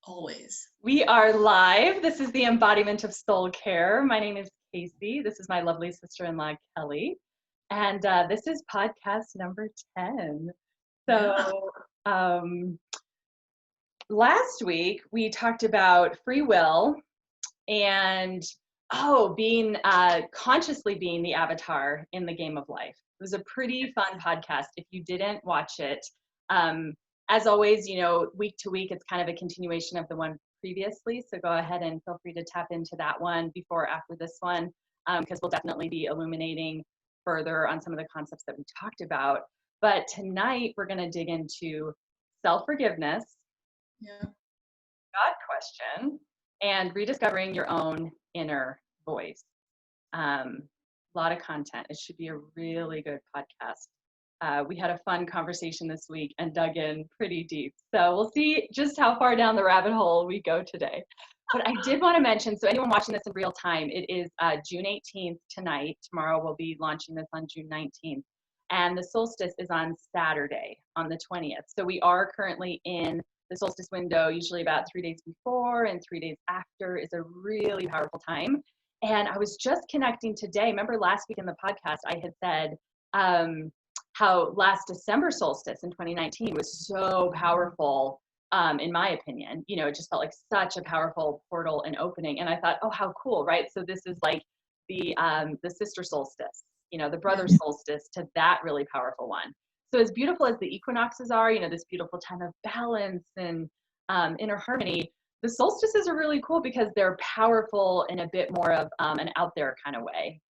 Always. We are live. This is the embodiment of soul care. My name is Casey. This is my lovely sister-in-law, Kelly. And this is podcast number 10. So last week we talked about free will and being consciously being the avatar in the game of life. It was a pretty fun podcast. If you didn't watch it, as always, week to week, it's kind of a continuation of the one previously. So go ahead and feel free to tap into that one before or after this one, because we'll definitely be illuminating further on some of the concepts that we talked about. But tonight we're going to dig into self-forgiveness, God question, and rediscovering your own inner voice. A lot of content. It should be a really good podcast. We had a fun conversation this week and dug in pretty deep. So we'll see just how far down the rabbit hole we go today. But I did want to mention, so anyone watching this in real time, it is June 18th tonight. Tomorrow we'll be launching this on June 19th. And the solstice is on Saturday, on the 20th. So we are currently in the solstice window, usually about 3 days before and 3 days after is a really powerful time. And I was just connecting today. Remember last week in the podcast, I had said, how last December solstice in 2019 was so powerful, in my opinion. It just felt like such a powerful portal and opening. And I thought, oh, how cool, right? So this is like the sister solstice, the brother solstice to that really powerful one. So as beautiful as the equinoxes are, this beautiful time of balance and inner harmony, the solstices are really cool because they're powerful in a bit more of an out there kind of way,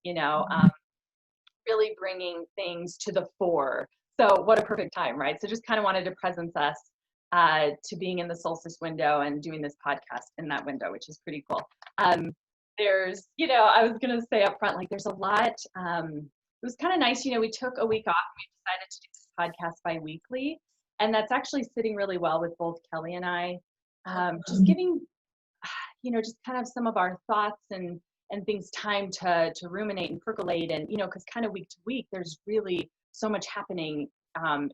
really bringing things to the fore. So what a perfect time, right? So just kind of wanted to presence us to being in the solstice window and doing this podcast in that window, which is pretty cool. There's, I was going to say up front, like there's a lot, it was kind of nice, we took a week off and we decided to do this podcast bi-weekly. And that's actually sitting really well with both Kelly and I, just giving, just kind of some of our thoughts and things time to ruminate and percolate. And, because kind of week to week, there's really so much happening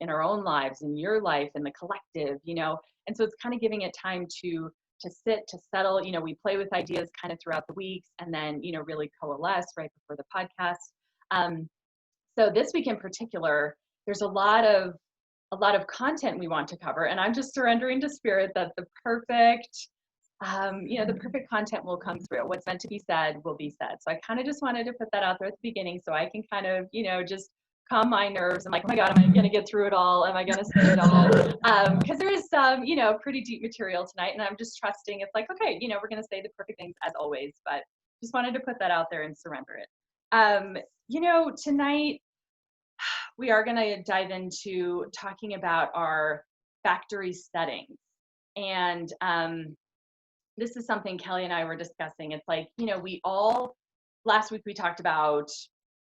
in our own lives, in your life, in the collective, and so it's kind of giving it time to sit, to settle. We play with ideas kind of throughout the weeks and then, really coalesce right before the podcast. So this week in particular, there's a lot of content we want to cover, and I'm just surrendering to spirit that the perfect content will come through. What's meant to be said will be said. So I kind of just wanted to put that out there at the beginning so I can kind of, just calm my nerves. I'm like, oh my God, am I going to get through it all? Am I going to say it all? Because there is some, pretty deep material tonight, and I'm just trusting it's like, okay, we're going to say the perfect things as always, but just wanted to put that out there and surrender it. Tonight we are going to dive into talking about our factory settings. And this is something Kelly and I were discussing. It's like, last week we talked about,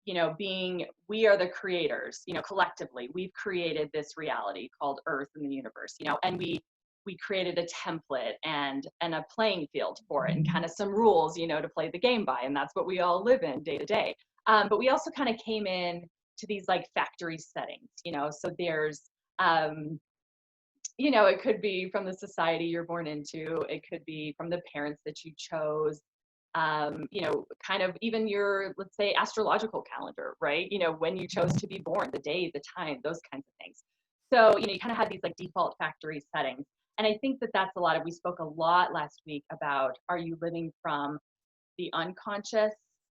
we are the creators, collectively. We've created this reality called Earth and the universe, and we created a template and a playing field for it and kind of some rules, to play the game by. And that's what we all live in day to day. But we also kind of came in to these like factory settings, so there's, it could be from the society you're born into. It could be from the parents that you chose, kind of even your, let's say, astrological calendar, right? When you chose to be born, the day, the time, those kinds of things. So, you kind of have these like default factory settings. And I think that that's we spoke a lot last week about, are you living from the unconscious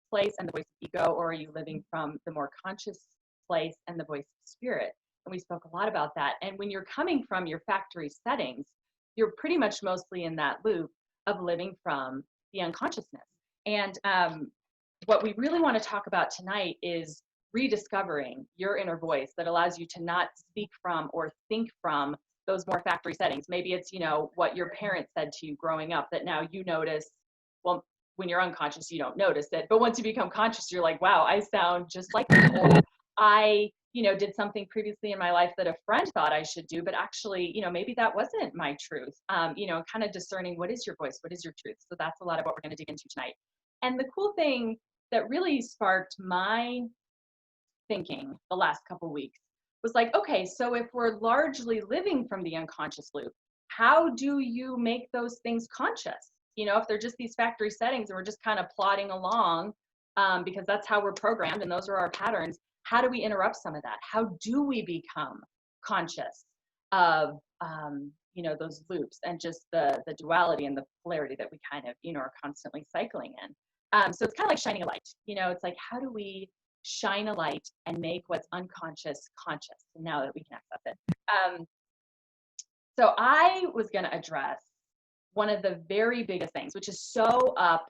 place and the voice of ego, or are you living from the more conscious place and the voice of spirit? And we spoke a lot about that. And when you're coming from your factory settings, you're pretty much mostly in that loop of living from the unconsciousness. And what we really want to talk about tonight is rediscovering your inner voice that allows you to not speak from or think from those more factory settings. Maybe it's, what your parents said to you growing up that now you notice. Well, when you're unconscious, you don't notice it. But once you become conscious, you're like, wow, I sound just like them. Or I, did something previously in my life that a friend thought I should do, but actually, maybe that wasn't my truth. Kind of discerning what is your voice, what is your truth. So that's a lot of what we're going to dig into tonight. And the cool thing that really sparked my thinking the last couple of weeks was like, okay, so if we're largely living from the unconscious loop, how do you make those things conscious? You know, if they're just these factory settings and we're just kind of plodding along, because that's how we're programmed and those are our patterns, how do we interrupt some of that? How do we become conscious of, you know, those loops and just the duality and the polarity that we kind of, you know, are constantly cycling in? So it's kind of like shining a light. You know, it's like, how do we shine a light and make what's unconscious conscious now that we can access it? So I was going to address one of the very biggest things, which is so up,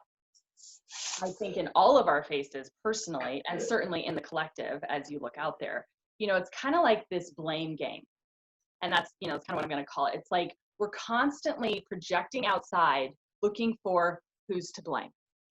I think, in all of our faces personally, and certainly in the collective as you look out there. You know, it's kind of like this blame game. And that's, you know, it's kind of what I'm going to call it. It's like we're constantly projecting outside, looking for who's to blame.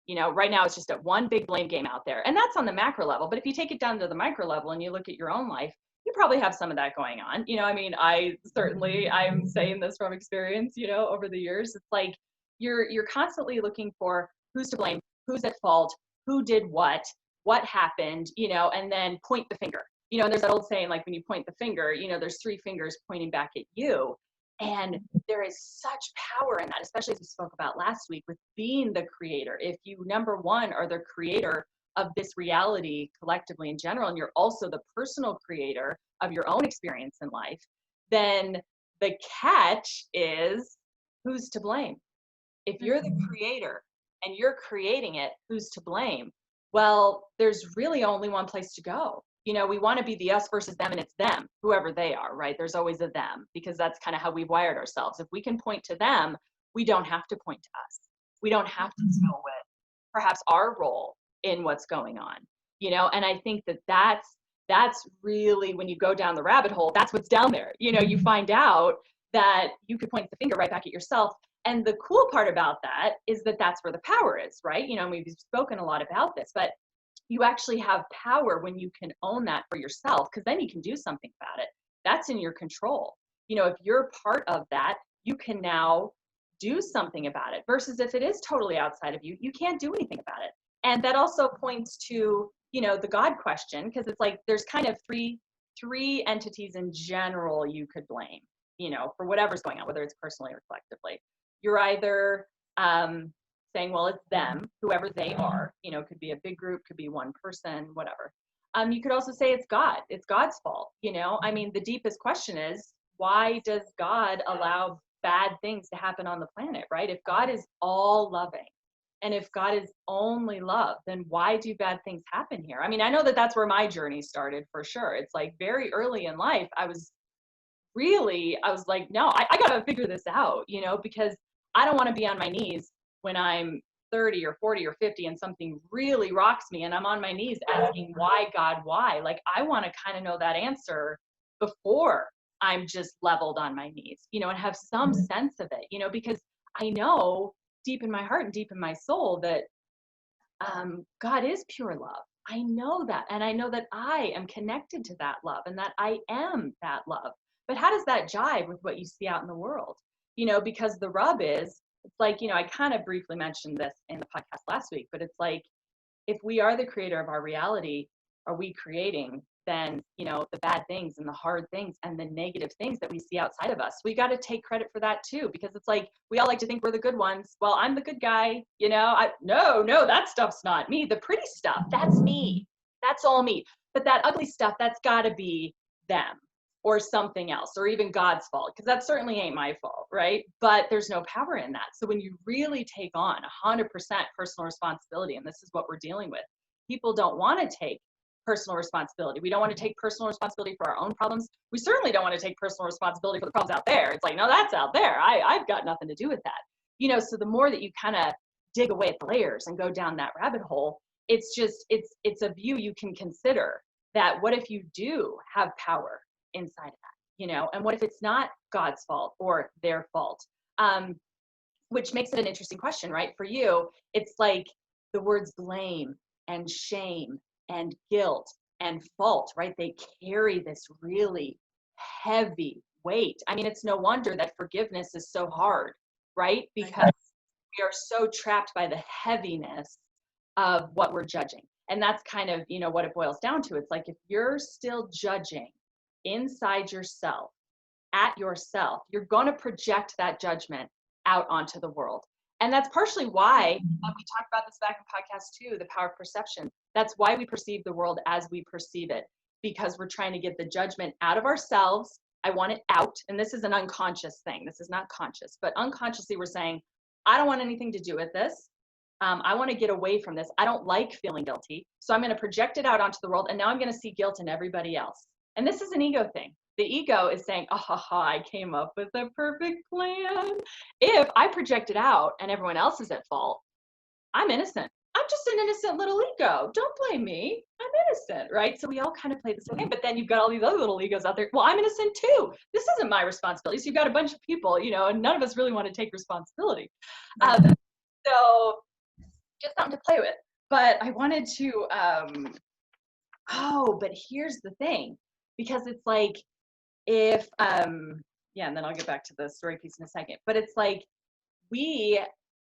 You know, right now it's just a one big blame game out there. And that's on the macro level. But if you take it down to the micro level and you look at your own life, you probably have some of that going on. You know, I mean, I'm saying this from experience, you know, over the years. It's like you're constantly looking for who's to blame, who's at fault, who did what happened, you know, and then point the finger. You know, and there's that old saying, like when you point the finger, you know, there's three fingers pointing back at you. And there is such power in that, especially as we spoke about last week with being the creator. If you, number one, are the creator of this reality collectively in general, and you're also the personal creator of your own experience in life, then the catch is who's to blame? If you're the creator and you're creating it, who's to blame? Well, there's really only one place to go. You know, we want to be the us versus them, and it's them, whoever they are, right? There's always a them, because that's kind of how we've wired ourselves. If we can point to them, we don't have to point to us. We don't have to deal with perhaps our role in what's going on, you know? And I think that that's really, when you go down the rabbit hole, that's what's down there. You know, you find out that you could point the finger right back at yourself. And the cool part about that is that that's where the power is, right? You know, we've spoken a lot about this, but you actually have power when you can own that for yourself, because then you can do something about it. That's in your control. You know, if you're part of that, you can now do something about it, versus if it is totally outside of you, you can't do anything about it. And that also points to, you know, the God question, because it's like there's kind of three entities in general you could blame, you know, for whatever's going on, whether it's personally or collectively. You're either saying, well, it's them, whoever they are, you know, could be a big group, could be one person, whatever. You could also say it's God. It's God's fault, you know? I mean, the deepest question is, why does God allow bad things to happen on the planet, right? If God is all loving, and if God is only love, then why do bad things happen here? I mean, I know that that's where my journey started, for sure. It's like very early in life, I was like, no, I got to figure this out, you know, because I don't want to be on my knees when I'm 30 or 40 or 50 and something really rocks me and I'm on my knees asking, why, God, why? Like, I want to kind of know that answer before I'm just leveled on my knees, you know, and have some sense of it, you know, because I know deep in my heart and deep in my soul that God is pure love. I know that. And I know that I am connected to that love and that I am that love. But how does that jive with what you see out in the world? You know, because the rub is, it's like, you know, I kind of briefly mentioned this in the podcast last week, but it's like, if we are the creator of our reality, are we creating then, you know, the bad things and the hard things and the negative things that we see outside of us? We got to take credit for that too, because it's like, we all like to think we're the good ones. Well, I'm the good guy, you know, no, that stuff's not me. The pretty stuff, that's me. That's all me. But that ugly stuff, that's got to be them or something else, or even God's fault, because that certainly ain't my fault, right? But there's no power in that. So when you really take on 100% personal responsibility, and this is what we're dealing with, people don't want to take personal responsibility. We don't want to take personal responsibility for our own problems. We certainly don't want to take personal responsibility for the problems out there. It's like, no, that's out there. I've got nothing to do with that. You know, so the more that you kind of dig away at the layers and go down that rabbit hole, it's a view you can consider, that what if you do have power inside of that, you know, and what if it's not God's fault or their fault? Which makes it an interesting question, right? For you, it's like the words blame and shame and guilt and fault, right? They carry this really heavy weight. I mean, it's no wonder that forgiveness is so hard, right? Because we are so trapped by the heaviness of what we're judging. And that's kind of, you know, what it boils down to. It's like, if you're still judging inside yourself at yourself, you're going to project that judgment out onto the world. And that's partially why we talked about this back in podcast 2, the power of perception. That's why we perceive the world as we perceive it, because we're trying to get the judgment out of ourselves. I want it out. And this is an unconscious thing. This is not conscious, but unconsciously we're saying, I don't want anything to do with this. I want to get away from this. I don't like feeling guilty. So I'm going to project it out onto the world. And now I'm going to see guilt in everybody else. And this is an ego thing. The ego is saying, I came up with a perfect plan. If I project it out and everyone else is at fault, I'm innocent. I'm just an innocent little ego. Don't blame me. I'm innocent, right? So we all kind of play this game, but then you've got all these other little egos out there. Well, I'm innocent too. This isn't my responsibility. So you've got a bunch of people, and none of us really want to take responsibility. So just something to play with. But I wanted to, but here's the thing, because it's like, if, and then I'll get back to the story piece in a second, but it's like,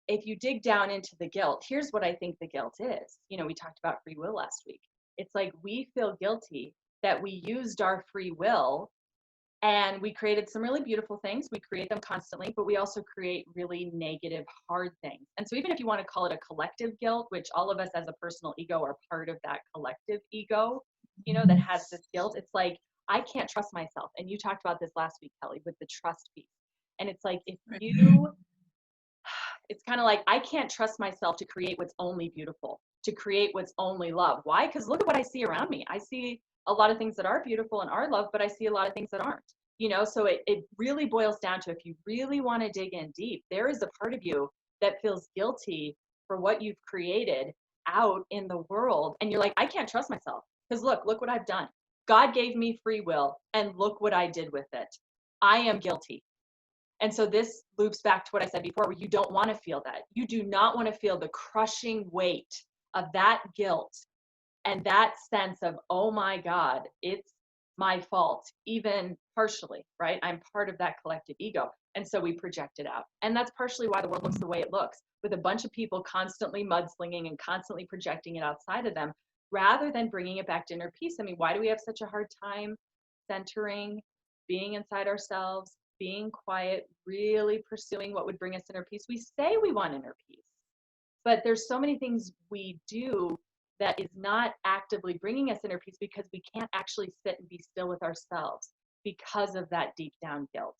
if you dig down into the guilt, here's what I think the guilt is. We talked about free will last week. It's like we feel guilty that we used our free will and we created some really beautiful things. We create them constantly, but we also create really negative, hard things. And so even if you want to call it a collective guilt, which all of us as a personal ego are part of that collective ego, that has this guilt, it's like, I can't trust myself. And you talked about this last week, Kelly, with the trust piece. And it's like, it's kind of like, I can't trust myself to create what's only beautiful, to create what's only love. Why? Because look at what I see around me. I see a lot of things that are beautiful and are love, but I see a lot of things that aren't, so it really boils down to, if you really want to dig in deep, there is a part of you that feels guilty for what you've created out in the world. And you're like, I can't trust myself because look what I've done. God gave me free will and look what I did with it. I am guilty. And so this loops back to what I said before, where you don't want to feel that. You do not want to feel the crushing weight of that guilt and that sense of, oh my God, it's my fault, even partially, right? I'm part of that collective ego. And so we project it out. And that's partially why the world looks the way it looks, with a bunch of people constantly mudslinging and constantly projecting it outside of them, rather than bringing it back to inner peace. I mean, why do we have such a hard time centering, being inside ourselves, being quiet, really pursuing what would bring us inner peace? We say we want inner peace, but there's so many things we do that is not actively bringing us inner peace, because we can't actually sit and be still with ourselves because of that deep down guilt.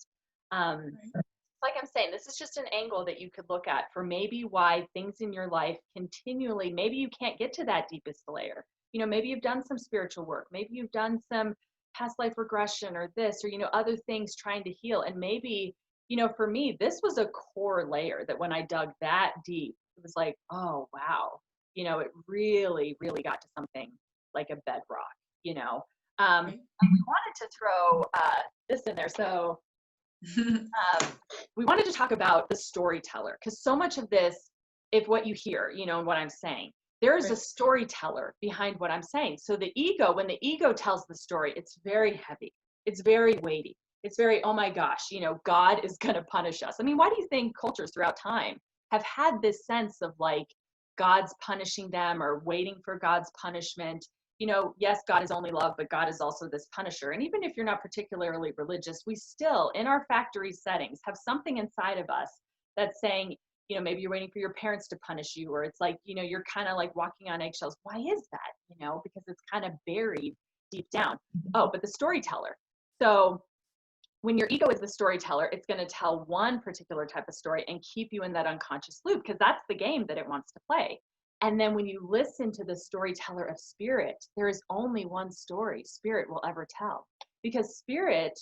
Like I'm saying, this is just an angle that you could look at for maybe why things in your life continually, maybe you can't get to that deepest layer. Maybe you've done some spiritual work, maybe you've done some past life regression or this, or, other things trying to heal. And maybe, for me, this was a core layer that when I dug that deep, it was like, oh, wow. It really, really got to something like a bedrock, We wanted to throw this in there. So we wanted to talk about the storyteller, because so much of this, if what you hear, and what I'm saying, there is a storyteller behind what I'm saying. So the ego, when the ego tells the story, it's very heavy. It's very weighty. It's very, oh my gosh, God is going to punish us. I mean, why do you think cultures throughout time have had this sense of like God's punishing them or waiting for God's punishment? Yes, God is only love, but God is also this punisher. And even if you're not particularly religious, we still, in our factory settings, have something inside of us that's saying, maybe you're waiting for your parents to punish you, or it's like, you're kind of like walking on eggshells. Why is that? Because it's kind of buried deep down. Oh, but the storyteller. So when your ego is the storyteller, it's going to tell one particular type of story and keep you in that unconscious loop, because that's the game that it wants to play. And then when you listen to the storyteller of spirit, there is only one story spirit will ever tell, because spirit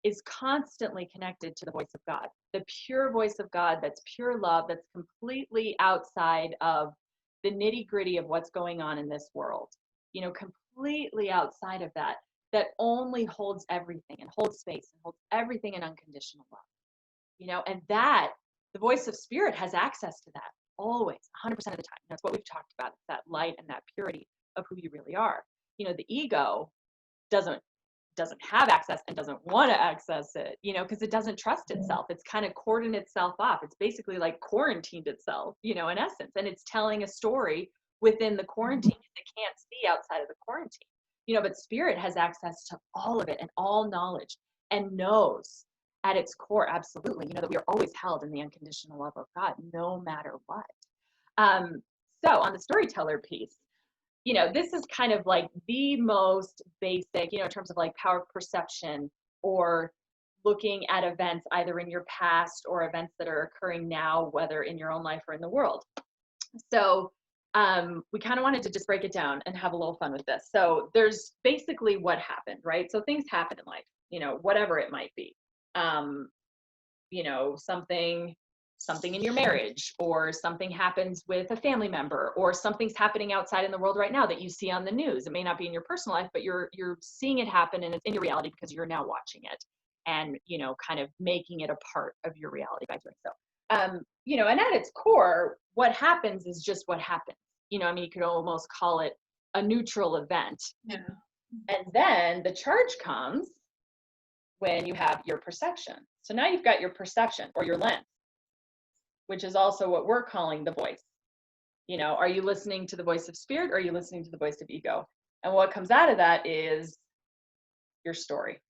is constantly connected to the voice of God, the pure voice of God that's pure love, that's completely outside of the nitty gritty of what's going on in this world, completely outside of that, that only holds everything and holds space and holds everything in unconditional love, and that the voice of spirit has access to that always, 100% of the time. That's what we've talked about, that light and that purity of who you really are. The ego doesn't have access and doesn't want to access it, because it doesn't trust itself. It's kind of cordoned itself off. It's basically like quarantined itself, in essence, and it's telling a story within the quarantine that it can't see outside of the quarantine. But spirit has access to all of it and all knowledge, and knows at its core, absolutely, that we are always held in the unconditional love of God, no matter what. So on the storyteller piece, this is kind of like the most basic, in terms of like power perception or looking at events either in your past or events that are occurring now, whether in your own life or in the world. So we kind of wanted to just break it down and have a little fun with this. So there's basically what happened, right? So things happen in life, whatever it might be. Something in your marriage, or something happens with a family member, or something's happening outside in the world right now that you see on the news. It may not be in your personal life, but you're seeing it happen, and it's in your reality because you're now watching it and, kind of making it a part of your reality by doing so. And at its core, what happens is just what happens. You could almost call it a neutral event. Yeah. And then the charge comes when you have your perception. So now you've got your perception or your lens, which is also what we're calling the voice. Are you listening to the voice of spirit, or are you listening to the voice of ego? And what comes out of that is your story.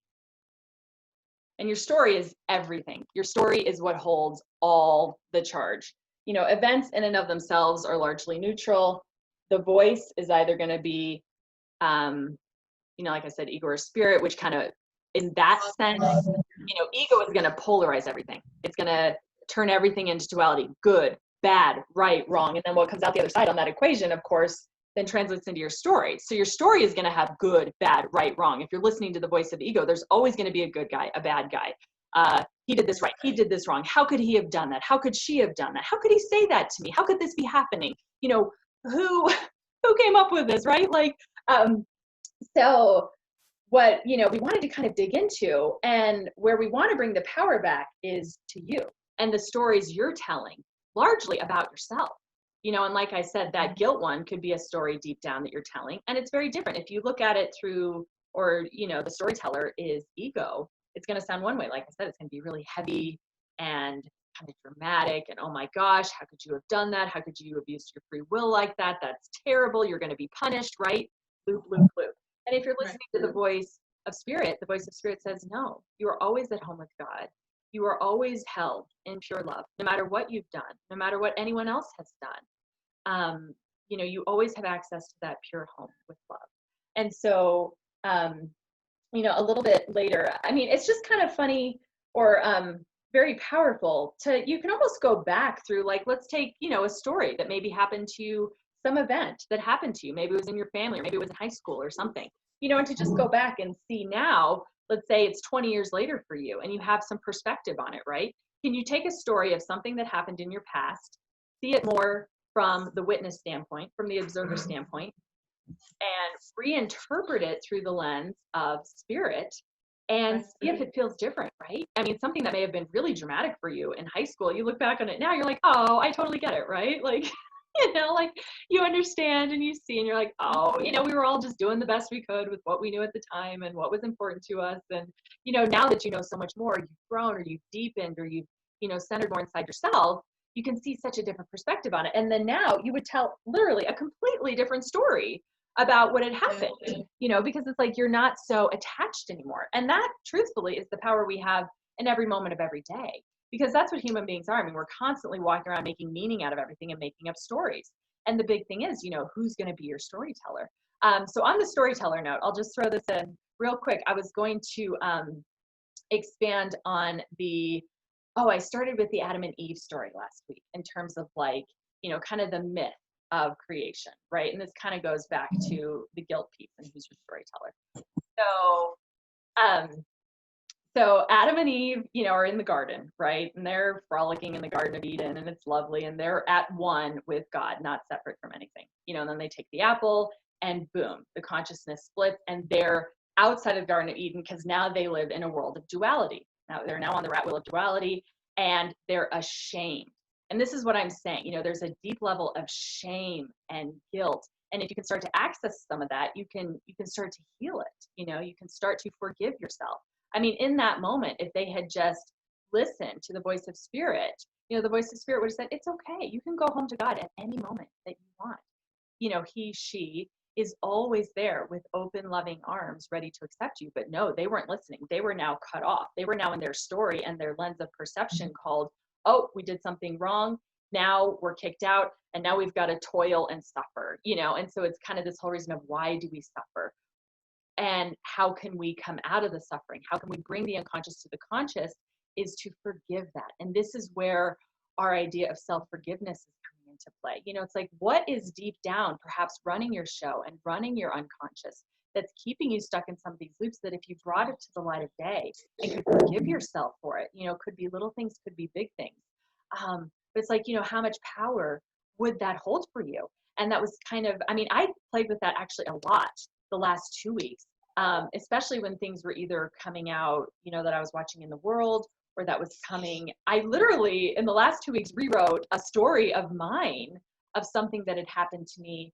And your story is everything. Your story is what holds all the charge. Events in and of themselves are largely neutral. The voice is either going to be, like I said, ego or spirit, which kind of, in that sense, ego is going to polarize everything. It's going to turn everything into duality: good, bad, right, wrong. And then what comes out the other side on that equation, of course, then translates into your story. So your story is going to have good, bad, right, wrong. If you're listening to the voice of ego, there's always going to be a good guy, a bad guy. He did this right, he did this wrong. How could he have done that? How could she have done that? How could he say that to me? How could this be happening? Who came up with this, right? So what, we wanted to kind of dig into, and where we want to bring the power back is to you and the stories you're telling, largely about yourself. And like I said, that guilt one could be a story deep down that you're telling, and it's very different. If you look at it through, or, the storyteller is ego, it's going to sound one way. Like I said, it's going to be really heavy and kind of dramatic, and oh my gosh, how could you have done that? How could you abuse your free will like that? That's terrible. You're going to be punished, right? Loop, loop, loop. And if you're listening to the voice of spirit says, no, you are always at home with God. You are always held in pure love, no matter what you've done, no matter what anyone else has done. You always have access to that pure home with love. And so, a little bit later, it's just kind of funny, or very powerful you can almost go back through, like, let's take, a story that maybe happened to you, some event that happened to you. Maybe it was in your family, or maybe it was in high school or something, and to just go back and see now, let's say it's 20 years later for you, and you have some perspective on it, right? Can you take a story of something that happened in your past, see it more from the witness standpoint, from the observer standpoint, and reinterpret it through the lens of spirit, and see if it feels different, right? Something that may have been really dramatic for you in high school, you look back on it now, you're like, oh, I totally get it, right? Like, you understand and you see, and you're like, oh, we were all just doing the best we could with what we knew at the time and what was important to us. And, now that you know so much more, you've grown, or you've deepened, or you've, centered more inside yourself, you can see such a different perspective on it. And then now you would tell literally a completely different story about what had happened, because it's like you're not so attached anymore. And that, truthfully, is the power we have in every moment of every day, because that's what human beings are. We're constantly walking around making meaning out of everything and making up stories. And the big thing is, who's going to be your storyteller? So on the storyteller note, I'll just throw this in real quick. I was going to expand on I started with the Adam and Eve story last week, in terms of kind of the myth of creation, right? And this kind of goes back to the guilt piece and who's your storyteller. So Adam and Eve, are in the garden, right? And they're frolicking in the Garden of Eden, and it's lovely, and they're at one with God, not separate from anything. And then they take the apple, and boom, the consciousness splits, and they're outside of the Garden of Eden, because now they live in a world of duality. Now they're on the rat wheel of duality, and they're ashamed. And this is what I'm saying, there's a deep level of shame and guilt. And if you can start to access some of that, you can start to heal it. You can start to forgive yourself. In that moment, if they had just listened to the voice of spirit, the voice of spirit would have said, it's okay. You can go home to God at any moment that you want. He, she, is always there with open, loving arms, ready to accept you. But no, they weren't listening. They were now cut off. They were now in their story and their lens of perception called, oh, we did something wrong. Now we're kicked out, and now we've got to toil and suffer, and so it's kind of this whole reason of why do we suffer, and how can we come out of the suffering? How can we bring the unconscious to the conscious is to forgive that. And this is where our idea of self-forgiveness is coming into play. It's like, what is deep down perhaps running your show and running your unconscious that's keeping you stuck in some of these loops, that if you brought it to the light of day and could forgive yourself for it, could be little things, could be big things. But it's like, how much power would that hold for you? And that was kind of, I played with that actually a lot the last 2 weeks, especially when things were either coming out, that I was watching in the world, or that was coming. I literally, in the last 2 weeks, rewrote a story of mine of something that had happened to me.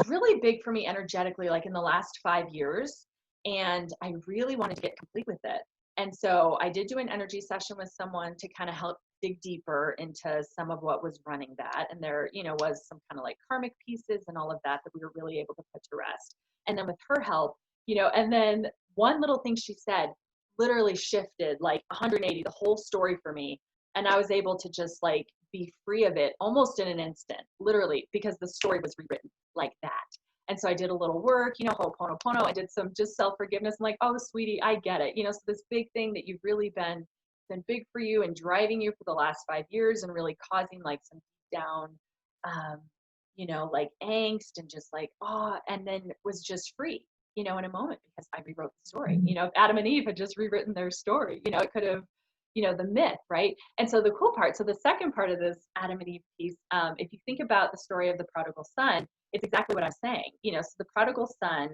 Really big for me energetically, like in the last 5 years. And I really wanted to get complete with it. And so I did do an energy session with someone to kind of help dig deeper into some of what was running that. And there, was some kind of like karmic pieces and all of that we were really able to put to rest. And then with her help, and then one little thing she said literally shifted like 180 the whole story for me. And I was able to just like be free of it almost in an instant, literally, because the story was rewritten like that. And so I did a little work, ho'oponopono. I did some just self-forgiveness. I'm like, oh, sweetie, I get it. So this big thing that you've really been big for you and driving you for the last 5 years and really causing like some deep down, like angst and just like, and then was just free, in a moment, because I rewrote the story. If Adam and Eve had just rewritten their story, it could have, the myth, right? And so the cool part, so the second part of this Adam and Eve piece, if you think about the story of the prodigal son, it's exactly what I'm saying. So the prodigal son,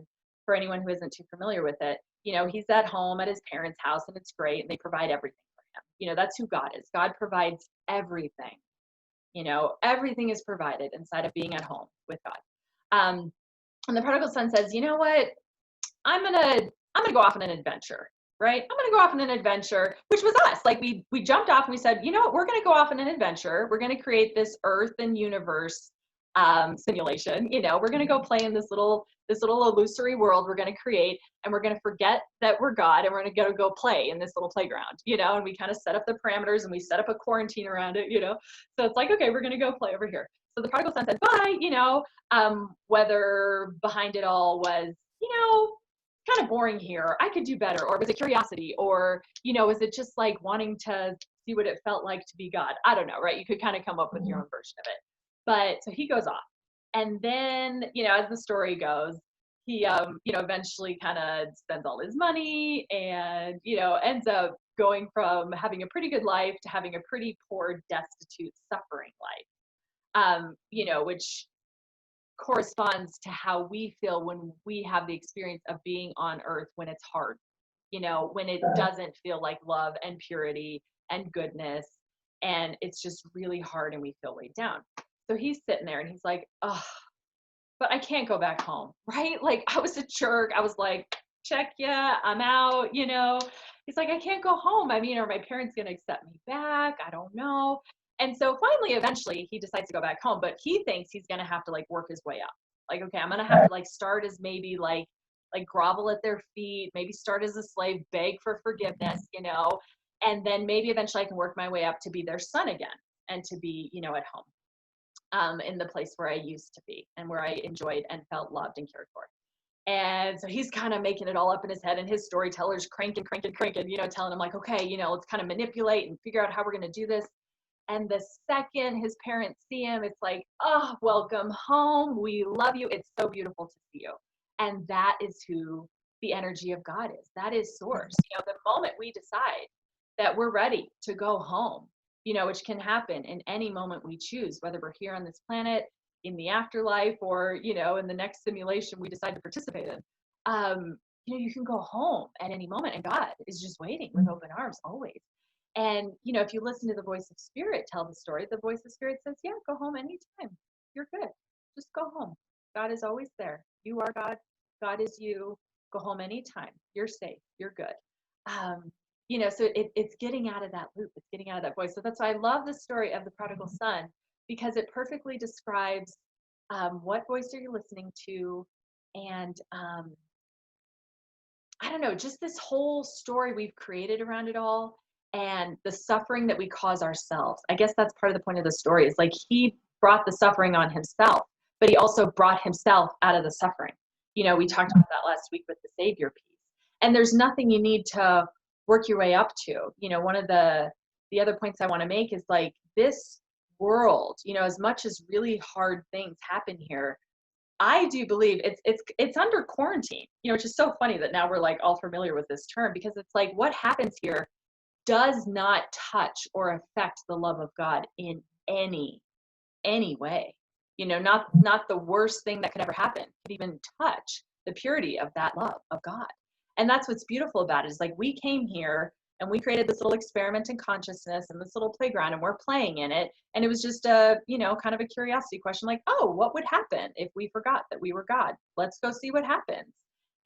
for anyone who isn't too familiar with it, he's at home at his parents' house and it's great and they provide everything for him. That's who God is. God provides everything. Everything is provided inside of being at home with God. And the prodigal son says, you know what? I'm gonna go off on an adventure, right? I'm gonna go off on an adventure, which was us. Like we jumped off and we said, you know what? We're gonna go off on an adventure. We're gonna create this Earth and universe simulation. We're gonna go play in this little illusory world we're gonna create, and we're gonna forget that we're God, and we're gonna go play in this little playground. And we kind of set up the parameters and we set up a quarantine around it. So it's like, okay, we're gonna go play over here. So the prodigal son said, bye. Whether behind it all was, kind of boring here, I could do better, or was it curiosity, or was it just like wanting to see what it felt like to be God? I don't know, right? You could kind of come up with your own version of it. But so he goes off, and then as the story goes, he eventually kind of spends all his money, and ends up going from having a pretty good life to having a pretty poor, destitute, suffering life, which corresponds to how we feel when we have the experience of being on earth when it's hard, when it doesn't feel like love and purity and goodness, and it's just really hard and we feel weighed down. So he's sitting there and he's like, oh, but I can't go back home, right? Like, I was a jerk. I was like, check, yeah, I'm out, He's like, I can't go home. Are my parents going to accept me back? I don't know. And so finally, eventually, he decides to go back home, but he thinks he's going to have to like work his way up. Like, okay, I'm going to have to like start as maybe like grovel at their feet, maybe start as a slave, beg for forgiveness, and then maybe eventually I can work my way up to be their son again and to be, at home, in the place where I used to be and where I enjoyed and felt loved and cared for. And so he's kind of making it all up in his head, and his storyteller's cranking, telling him like, okay, let's kind of manipulate and figure out how we're going to do this. And the second his parents see him, it's like, oh, welcome home. We love you. It's so beautiful to see you. And that is who the energy of God is. That is source. The moment we decide that we're ready to go home, which can happen in any moment we choose, whether we're here on this planet, in the afterlife, or, in the next simulation we decide to participate in, you can go home at any moment, and God is just waiting with open arms always. And, if you listen to the voice of spirit tell the story, the voice of spirit says, yeah, go home anytime. You're good. Just go home. God is always there. You are God. God is you. Go home anytime. You're safe. You're good. So it's getting out of that loop. It's getting out of that voice. So that's why I love the story of the prodigal son, because it perfectly describes what voice are you listening to? And I don't know, just this whole story we've created around it all and the suffering that we cause ourselves. I guess that's part of the point of the story, is like he brought the suffering on himself, but he also brought himself out of the suffering. We talked about that last week with the Savior piece. And there's nothing you need to work your way up to. One of the other points I want to make is like this world, as much as really hard things happen here, I do believe it's under quarantine, which is so funny that now we're like all familiar with this term, because it's like what happens here does not touch or affect the love of God in any way. Not the worst thing that could ever happen could even touch the purity of that love of God. And that's what's beautiful about it, is like we came here and we created this little experiment in consciousness and this little playground, and we're playing in it. And it was just a, kind of a curiosity question, like, oh, what would happen if we forgot that we were God? Let's go see what happens.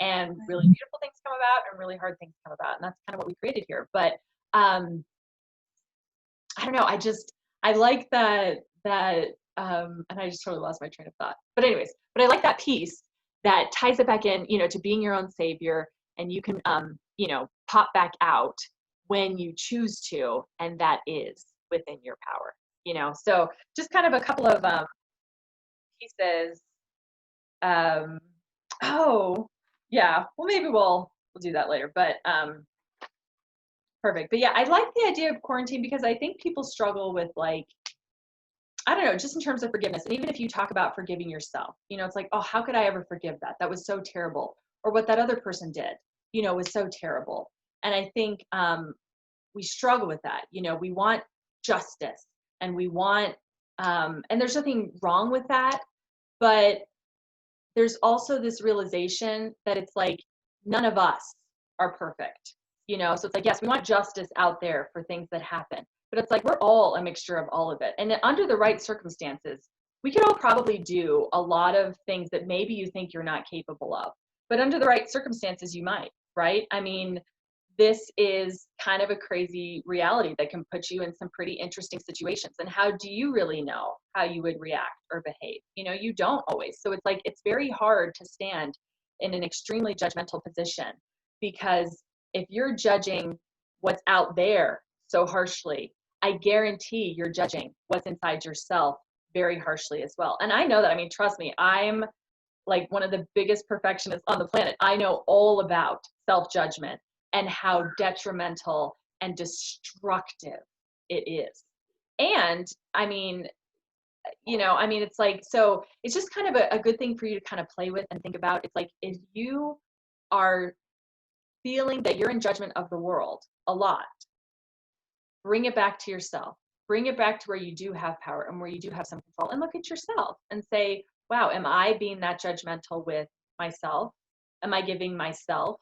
And really beautiful things come about and really hard things come about. And that's kind of what we created here. But I don't know. I like that, and I just totally lost my train of thought. But anyways, I like that piece that ties it back in, to being your own savior, and you can, pop back out when you choose to, and that is within your power, So just kind of a couple of pieces. Oh, yeah. Well, maybe we'll do that later. But perfect. But yeah, I like the idea of quarantine because I think people struggle with, like, I don't know, just in terms of forgiveness. And even if you talk about forgiving yourself, it's like, oh, how could I ever forgive that? That was so terrible. Or what that other person did, was so terrible. And I think we struggle with that. We want justice, and we want, and there's nothing wrong with that, but there's also this realization that it's like, none of us are perfect, so it's like, yes, we want justice out there for things that happen, but it's like, we're all a mixture of all of it. And under the right circumstances, we could all probably do a lot of things that maybe you think you're not capable of, but under the right circumstances, you might, right? I mean, this is kind of a crazy reality that can put you in some pretty interesting situations. And how do you really know how you would react or behave? You don't always. So it's like, it's very hard to stand in an extremely judgmental position, because if you're judging what's out there so harshly, I guarantee you're judging what's inside yourself very harshly as well. And I know that. I mean, trust me, I'm like one of the biggest perfectionists on the planet. I know all about self-judgment and how detrimental and destructive it is. And I mean, it's like, so it's just kind of a good thing for you to kind of play with and think about. It's like, if you are feeling that you're in judgment of the world a lot, bring it back to yourself. Bring it back to where you do have power and where you do have some control, and look at yourself and say, wow, am I being that judgmental with myself? Am I giving myself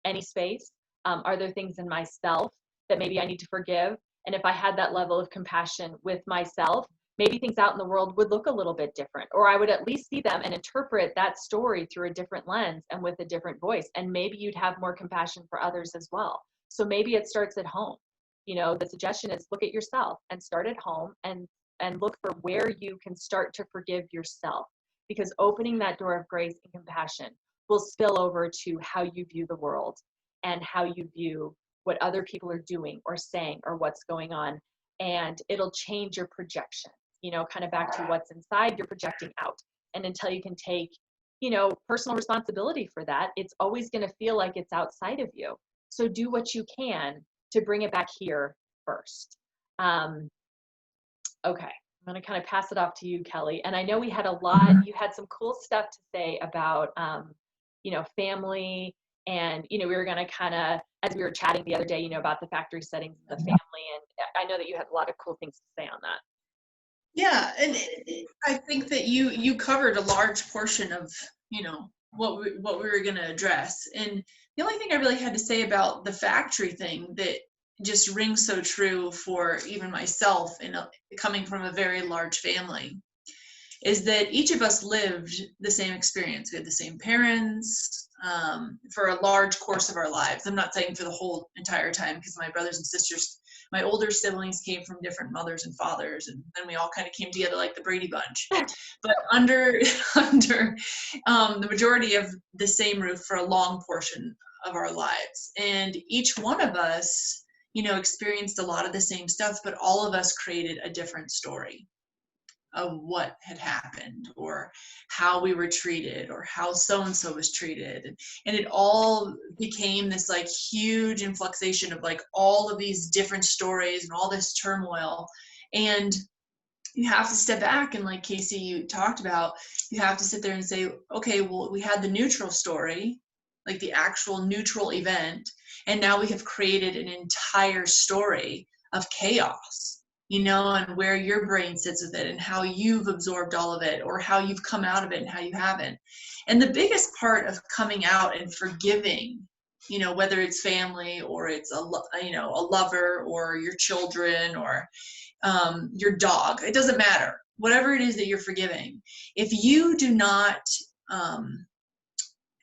any space? Are there things in myself that maybe I need to forgive? And if I had that level of compassion with myself, maybe things out in the world would look a little bit different, or I would at least see them and interpret that story through a different lens and with a different voice. And maybe you'd have more compassion for others as well. So maybe it starts at home. The suggestion is, look at yourself and start at home, and look for where you can start to forgive yourself, because opening that door of grace and compassion will spill over to how you view the world and how you view what other people are doing or saying or what's going on. And it'll change your projection, kind of back to what's inside, you're projecting out. And until you can take, personal responsibility for that, it's always going to feel like it's outside of you. So do what you can to bring it back here first. Okay, I'm going to kind of pass it off to you, Kelly. And I know we had a lot, you had some cool stuff to say about, family. And, we were going to kind of, as we were chatting the other day, about the factory settings of the family. And I know that you had a lot of cool things to say on that. Yeah. And I think that you covered a large portion of, what we were going to address. And the only thing I really had to say about the factory thing that just rings so true for even myself, and coming from a very large family, is that each of us lived the same experience. We had the same parents for a large course of our lives. I'm not saying for the whole entire time, because my brothers and sisters my older siblings came from different mothers and fathers, and then we all kind of came together like the Brady Bunch. But under the majority of the same roof for a long portion of our lives. And each one of us, experienced a lot of the same stuff, but all of us created a different story of what had happened, or how we were treated, or how so-and-so was treated. And it all became this like huge influxation of like all of these different stories and all this turmoil. And you have to step back, and like Casey, you talked about, you have to sit there and say, okay, well, we had the neutral story, like the actual neutral event, and now we have created an entire story of chaos, and where your brain sits with it, and how you've absorbed all of it, or how you've come out of it and how you haven't. And the biggest part of coming out and forgiving, whether it's family, or it's a lover, or your children, or your dog, it doesn't matter, whatever it is that you're forgiving, if you do not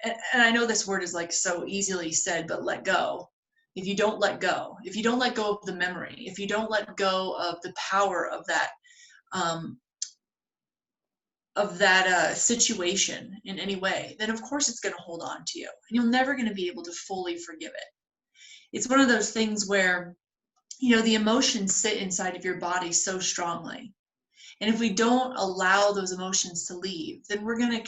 and I know this word is like so easily said, but let go. If you don't let go of the memory, if you don't let go of the power of that situation in any way, then of course it's going to hold on to you, and you're never going to be able to fully forgive it. It's one of those things where, the emotions sit inside of your body so strongly. And if we don't allow those emotions to leave, then we're going to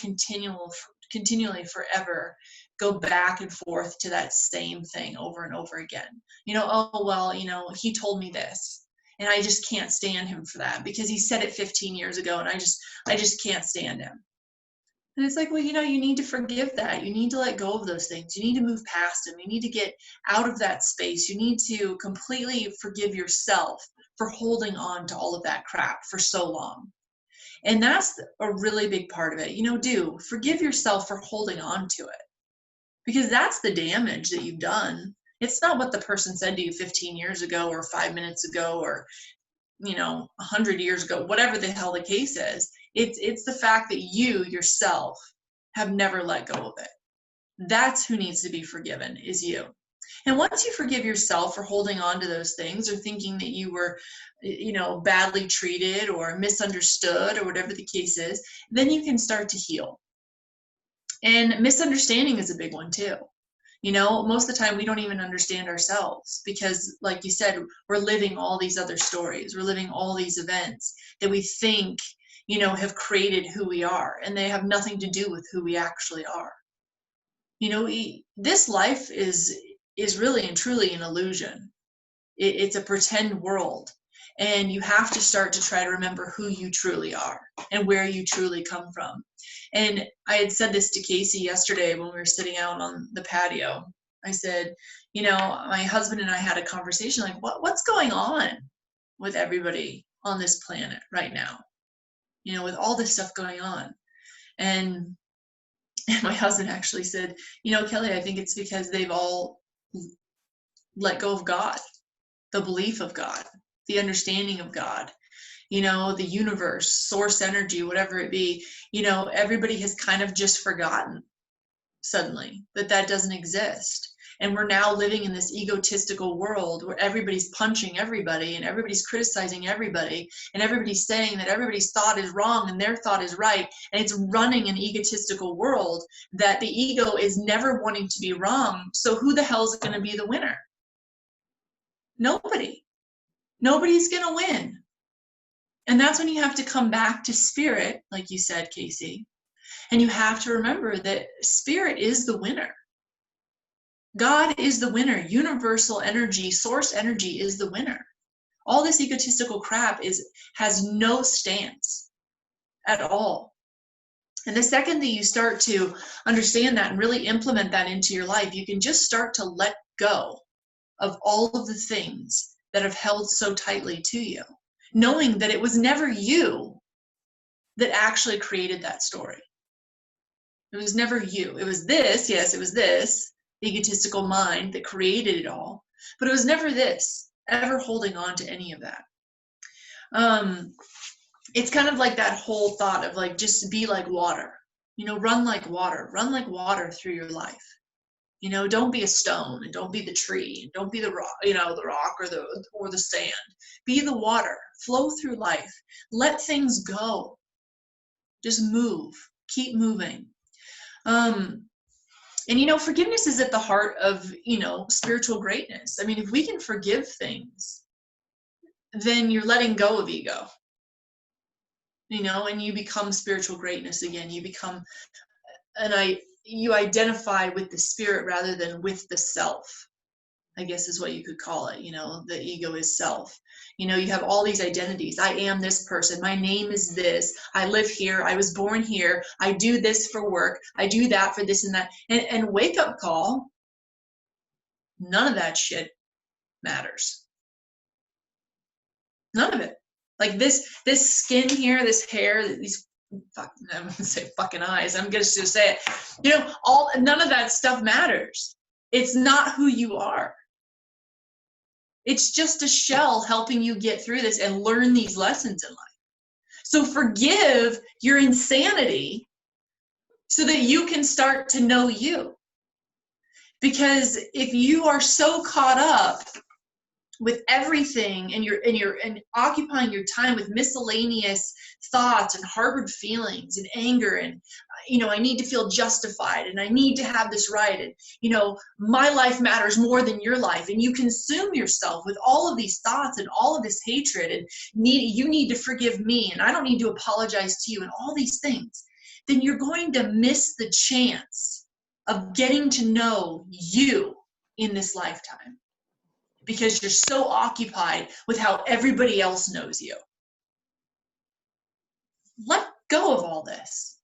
continually forever go back and forth to that same thing over and over again. Oh, well, he told me this, and I just can't stand him for that because he said it 15 years ago, and I just can't stand him. And it's like, well, you need to forgive that. You need to let go of those things. You need to move past them. You need to get out of that space. You need to completely forgive yourself for holding on to all of that crap for so long. And that's a really big part of it. Forgive yourself for holding on to it, because that's the damage that you've done. It's not what the person said to you 15 years ago, or 5 minutes ago, or 100 years ago, whatever the hell the case is. It's the fact that you yourself have never let go of it. That's who needs to be forgiven, is you. And once you forgive yourself for holding on to those things, or thinking that you were, badly treated or misunderstood, or whatever the case is, then you can start to heal. And misunderstanding is a big one too. Most of the time we don't even understand ourselves, because like you said, we're living all these other stories. We're living all these events that we think, have created who we are, and they have nothing to do with who we actually are. This life is really and truly an illusion. It's a pretend world, and you have to start to try to remember who you truly are and where you truly come from. And I had said this to Casey yesterday when we were sitting out on the patio. I said, my husband and I had a conversation like, what's going on with everybody on this planet right now? With all this stuff going on. And my husband actually said, Kelly, I think it's because they've all let go of God, the belief of God, the understanding of God, the universe, source energy, whatever it be. Everybody has kind of just forgotten suddenly that doesn't exist. And we're now living in this egotistical world where everybody's punching everybody, and everybody's criticizing everybody, and everybody's saying that everybody's thought is wrong and their thought is right. And it's running an egotistical world that the ego is never wanting to be wrong. So who the hell is going to be the winner? Nobody. Nobody's going to win. And that's when you have to come back to spirit, like you said, Casey. And you have to remember that spirit is the winner. God is the winner. Universal energy, source energy is the winner. All this egotistical crap has no stance at all. And the second that you start to understand that and really implement that into your life, you can just start to let go of all of the things that have held so tightly to you, knowing that it was never you that actually created that story. It was never you. It was this, yes, it was this egotistical mind that created it all, but it was never this, ever holding on to any of that. It's kind of like that whole thought of like, just be like water, run like water through your life. You know, don't be a stone, and don't be the tree, and don't be the rock, you know, the rock or the sand. Be the water. Flow through life. Let things go. Just move. Keep moving. And, you know, forgiveness is at the heart of, you know, spiritual greatness. I mean, if we can forgive things, then you're letting go of ego, you know, and you become spiritual greatness again. You become, you identify with the spirit rather than with the self, I guess is what you could call it. You know, the ego is self. You know, you have all these identities. I am this person. My name is this. I live here. I was born here. I do this for work. I do that for this and that. And wake up call, none of that shit matters. None of it. Like this skin here, this hair, these I'm gonna say fucking eyes. I'm just gonna say it. You know, none of that stuff matters. It's not who you are. It's just a shell helping you get through this and learn these lessons in life. So forgive your insanity so that you can start to know you. Because if you are so caught up with everything and you're occupying your time with miscellaneous thoughts and harbored feelings and anger and, you know, I need to feel justified and I need to have this right, and, you know, my life matters more than your life, and you consume yourself with all of these thoughts and all of this hatred, and you need to forgive me and I don't need to apologize to you and all these things, then you're going to miss the chance of getting to know you in this lifetime, because you're so occupied with how everybody else knows you. Let go of all this.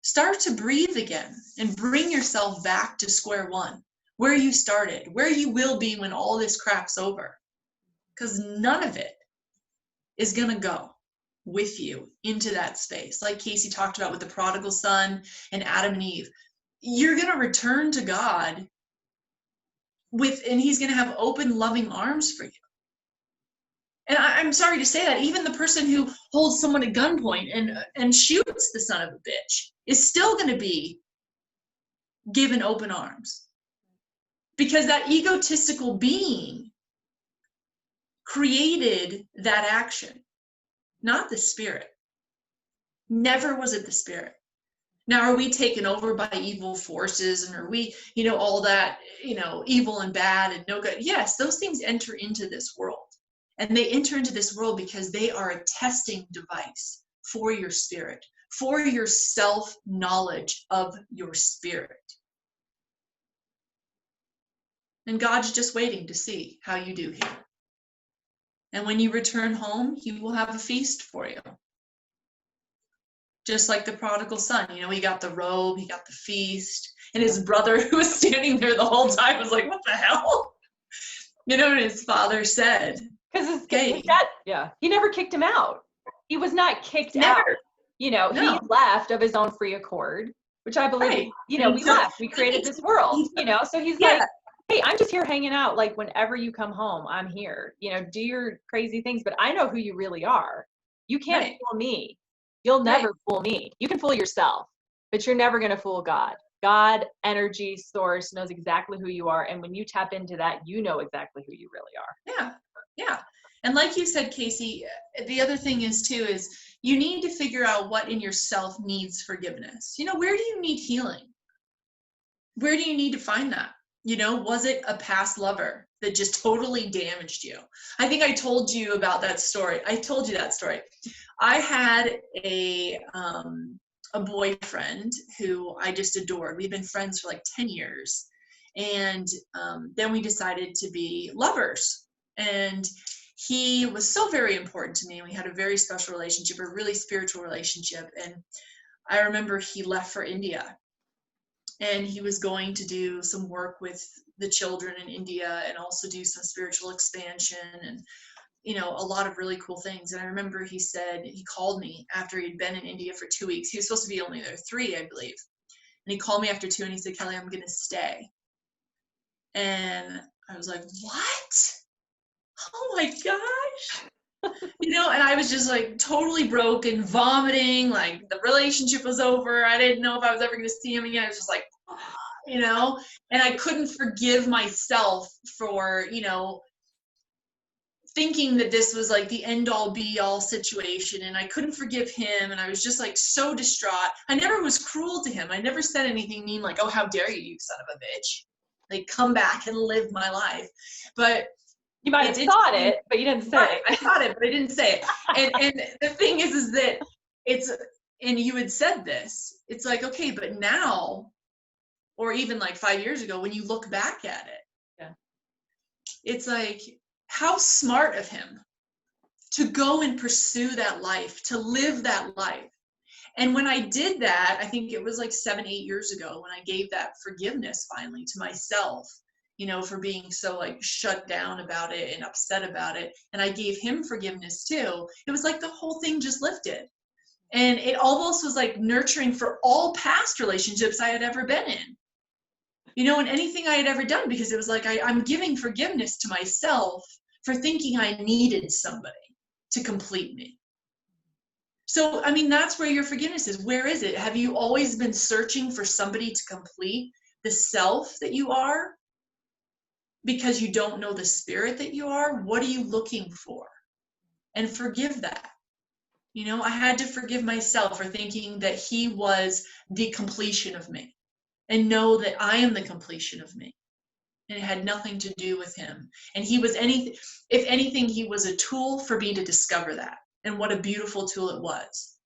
Start to breathe again and bring yourself back to square one, where you started, where you will be when all this crap's over. Because none of it is going to go with you into that space. Like Casey talked about with the prodigal son and Adam and Eve. You're going to return to God and he's going to have open, loving arms for you. And I'm sorry to say that even the person who holds someone at gunpoint and shoots the son of a bitch is still going to be given open arms, because that egotistical being created that action, not the spirit. Never was it the spirit. Now, are we taken over by evil forces, and are we, you know, all that, you know, evil and bad and no good? Yes, those things enter into this world. And they enter into this world because they are a testing device for your spirit, for your self-knowledge of your spirit. And God's just waiting to see how you do here. And when you return home, he will have a feast for you. Just like the prodigal son, you know, he got the robe, he got the feast, and his brother who was standing there the whole time was like, what the hell? You know what his father said? Because his dad, yeah, he never kicked him out. He was not kicked out. You know, he left of his own free accord, which I believe, right. You know, we left, we created this world, you know, so he's like, hey, I'm just here hanging out. Like, whenever you come home, I'm here, you know, do your crazy things, but I know who you really are. You can't fool me. You'll never fool me. You can fool yourself, but you're never going to fool God. God, energy, source, knows exactly who you are. And when you tap into that, you know exactly who you really are. Yeah. Yeah. And like you said, Casey, the other thing is you need to figure out what in yourself needs forgiveness. You know, where do you need healing? Where do you need to find that? You know, was it a past lover that just totally damaged you? I think I told you about that story. I told you that story. I had a boyfriend who I just adored. We've been friends for like 10 years. And then we decided to be lovers. And he was so very important to me. We had a very special relationship, a really spiritual relationship. And I remember he left for India. And he was going to do some work with the children in India and also do some spiritual expansion and, you know, a lot of really cool things. And I remember he called me after he'd been in India for 2 weeks. He was supposed to be only there 3, I believe. And he called me after 2 and he said, Kelly, I'm going to stay. And I was like, what? Oh my gosh. You know, and I was just like totally broken, vomiting, like the relationship was over. I didn't know if I was ever going to see him again. I was just like, you know, and I couldn't forgive myself for, you know, thinking that this was like the end all be all situation, and I couldn't forgive him, and I was just like so distraught. I never was cruel to him. I never said anything mean like, oh, how dare you, you son of a bitch. Like, come back and live my life. But you might have thought it, but you didn't say it. I thought it, but I didn't say it. And the thing is that it's, and you had said this, it's like, okay, but now, or even like 5 years ago, when you look back at it, yeah, it's like, how smart of him to go and pursue that life, to live that life. And when I did that, I think it was like 7, 8 years ago, when I gave that forgiveness finally to myself, you know, for being so like shut down about it and upset about it. And I gave him forgiveness too. It was like the whole thing just lifted. And it almost was like nurturing for all past relationships I had ever been in, you know, and anything I had ever done, because it was like, I'm giving forgiveness to myself for thinking I needed somebody to complete me. So, I mean, that's where your forgiveness is. Where is it? Have you always been searching for somebody to complete the self that you are because you don't know the spirit that you are? What are you looking for? And forgive that. You know, I had to forgive myself for thinking that he was the completion of me, and know that I am the completion of me. And it had nothing to do with him. And he was if anything, he was a tool for me to discover that. And what a beautiful tool it was.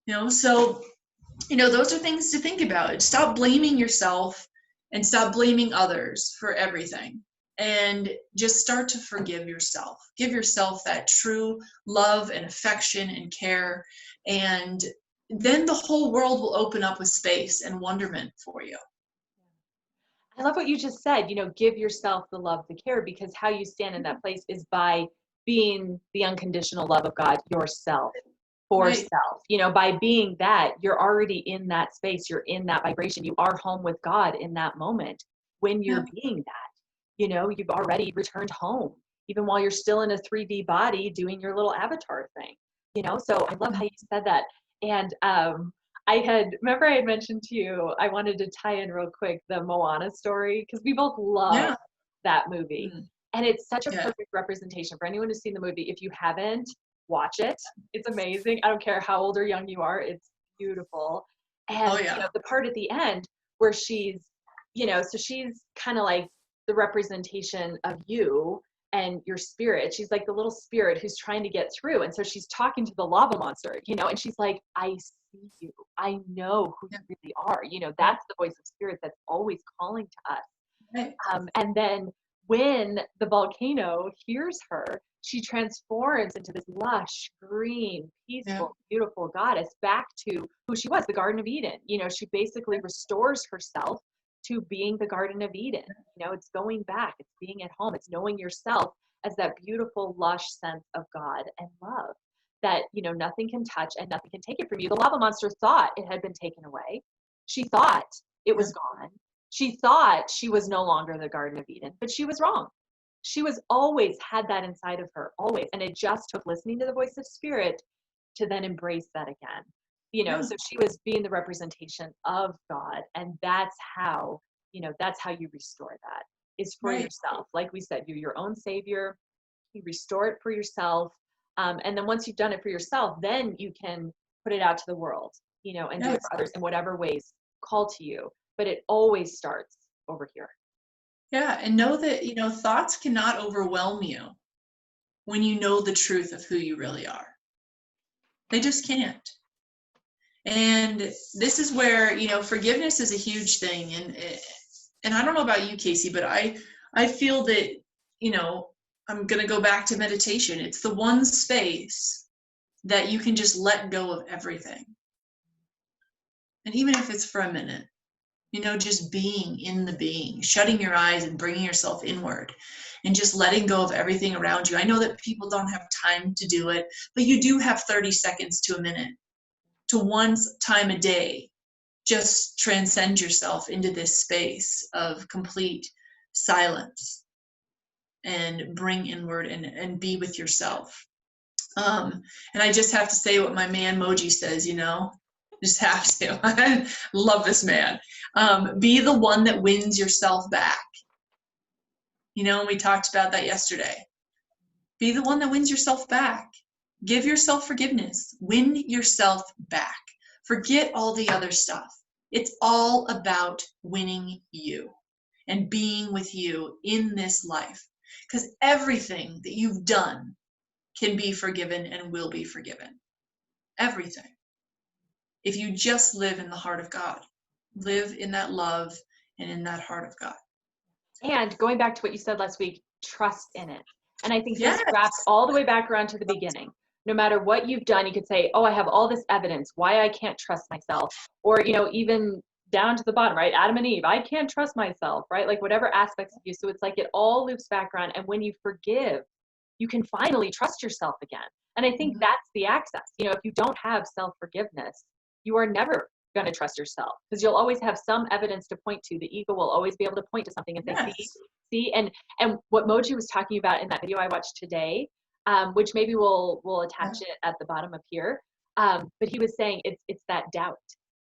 You know, so, you know, those are things to think about. Stop blaming yourself and stop blaming others for everything. And just start to forgive yourself. Give yourself that true love and affection and care. And then the whole world will open up with space and wonderment for you. I love what you just said, you know, give yourself the love, the care, because how you stand in that place is by being the unconditional love of God yourself, for Right. self. You know, by being that, you're already in that space, you're in that vibration, you are home with God in that moment when you're Yeah. being that. You know, you've already returned home, even while you're still in a 3D body doing your little avatar thing. You know, so I love how you said that. And remember I had mentioned to you, I wanted to tie in real quick the Moana story, because we both love Yeah. that movie. And it's such a Yeah. perfect representation for anyone who's seen the movie. If you haven't, watch it. It's amazing. I don't care how old or young you are. It's beautiful. And Oh, yeah. you know, the part at the end where she's, you know, so she's kind of like the representation of you and your spirit. She's like the little spirit who's trying to get through. And so she's talking to the lava monster, you know, and she's like, I see you. I know who you really are. You know, that's the voice of spirit that's always calling to us. Right. And then when the volcano hears her, she transforms into this lush, green, peaceful, beautiful goddess back to who she was, the Garden of Eden. You know, she basically restores herself to being the Garden of Eden. You know, it's going back, it's being at home, it's knowing yourself as that beautiful, lush sense of God and love that, you know, nothing can touch and nothing can take it from you. The lava monster thought it had been taken away. She thought it was gone. She thought she was no longer the Garden of Eden, but she was wrong. She was always had that inside of her, always. And it just took listening to the voice of spirit to then embrace that again. You know, so she was being the representation of God. And that's how, you know, that's how you restore that, is for yourself. Like we said, you're your own savior. You restore it for yourself. And then once you've done it for yourself, then you can put it out to the world, you know, and do it for others in whatever ways call to you. But it always starts over here. Yeah. And know that, you know, thoughts cannot overwhelm you when you know the truth of who you really are. They just can't. And this is where, you know, forgiveness is a huge thing. And I don't know about you, Casey, but I feel that, you know, I'm going to go back to meditation. It's the one space that you can just let go of everything. And even if it's for a minute, you know, just being in the being, shutting your eyes and bringing yourself inward and just letting go of everything around you. I know that people don't have time to do it, but you do have 30 seconds to a minute, to one time a day. Just transcend yourself into this space of complete silence and bring inward and be with yourself. And I just have to say what my man Moji says, you know, Just have to. I love this man. Be the one that wins yourself back. You know, we talked about that yesterday. Be the one that wins yourself back. Give yourself forgiveness. Win yourself back. Forget all the other stuff. It's all about winning you and being with you in this life. Because everything that you've done can be forgiven and will be forgiven. Everything. If you just live in the heart of God, live in that love and in that heart of God. And going back to what you said last week, trust in it. And I think Yes. this wraps all the way back around to the beginning. No matter what you've done, you could say, oh, I have all this evidence why I can't trust myself. Or, you know, even down to the bottom, right? Adam and Eve, I can't trust myself, right? Like whatever aspects of you. So it's like it all loops back around. And when you forgive, you can finally trust yourself again. And I think that's the access. You know, if you don't have self-forgiveness, you are never going to trust yourself because you'll always have some evidence to point to. The ego will always be able to point to something and say, Yes. see. And what Moji was talking about in that video I watched today, which maybe we'll attach it at the bottom of here. But he was saying it's that doubt,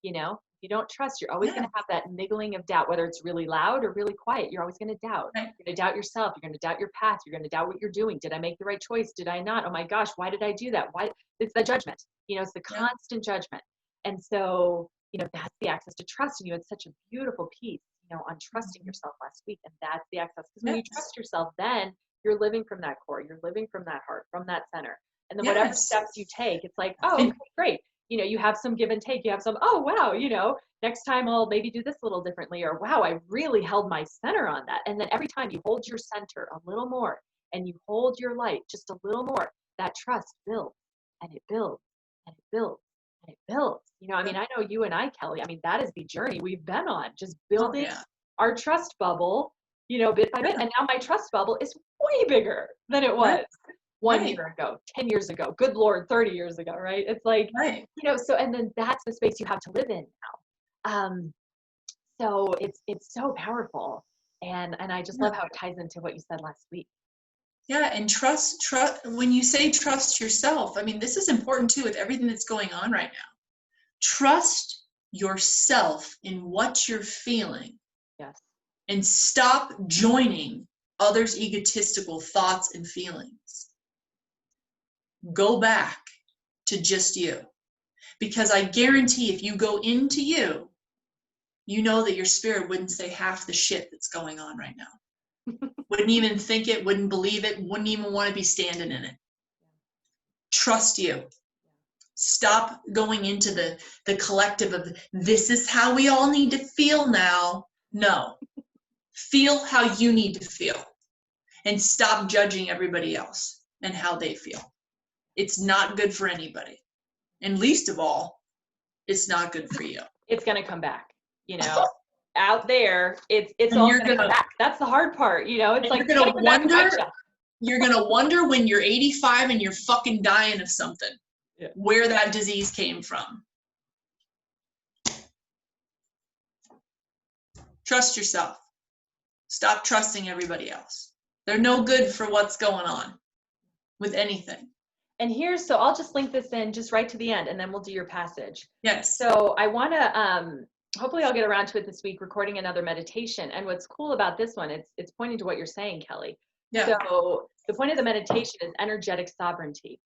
you know, you don't trust, you're always going to have that niggling of doubt, whether it's really loud or really quiet. You're always going to doubt. Right. You're going to doubt yourself. You're going to doubt your path. You're going to doubt what you're doing. Did I make the right choice? Did I not? Oh my gosh, why did I do that? Why? It's the judgment, you know, it's the constant judgment. And so, you know, that's the access to trust. And you had such a beautiful piece, you know, on trusting yourself last week. And that's the access. Because when you trust yourself, then you're living from that core, you're living from that heart, from that center. And then whatever steps you take, it's like, oh, okay, great. You know, you have some give and take. You have some, oh, wow, you know, next time I'll maybe do this a little differently. Or, wow, I really held my center on that. And then every time you hold your center a little more and you hold your light just a little more, that trust builds and it builds and it builds and it builds. You know, I mean, I know you and I, Kelly, I mean, that is the journey we've been on, just building our trust bubble, you know, bit by bit. And now my trust bubble is way bigger than it was 1 year ago, 10 years ago, good Lord, 30 years ago, right? It's like, you know, so, and then that's the space you have to live in now. So it's so powerful. And I just love how it ties into what you said last week. Yeah, and trust, when you say trust yourself, I mean, this is important too with everything that's going on right now. Trust yourself in what you're feeling. Yes. And stop joining others' egotistical thoughts and feelings. Go back to just you. Because I guarantee if you go into you, you know that your spirit wouldn't say half the shit that's going on right now. Wouldn't even think it, wouldn't believe it, wouldn't even want to be standing in it. Trust you. Stop going into the collective of this is how we all need to feel now. No. Feel how you need to feel. And stop judging everybody else and how they feel. It's not good for anybody. And least of all, it's not good for you. It's going to come back, you know. Out there, it's all going to come back. That's the hard part, you know. It's like you're gonna wonder when you're 85 and you're fucking dying of something, where that disease came from. Trust yourself. Stop trusting everybody else. They're no good for what's going on with anything. And here's, so I'll just link this in just right to the end and then we'll do your passage. Yes. So I want to, hopefully I'll get around to it this week, recording another meditation. And what's cool about this one, it's pointing to what you're saying, Kelly. Yeah. So the point of the meditation is energetic sovereignty.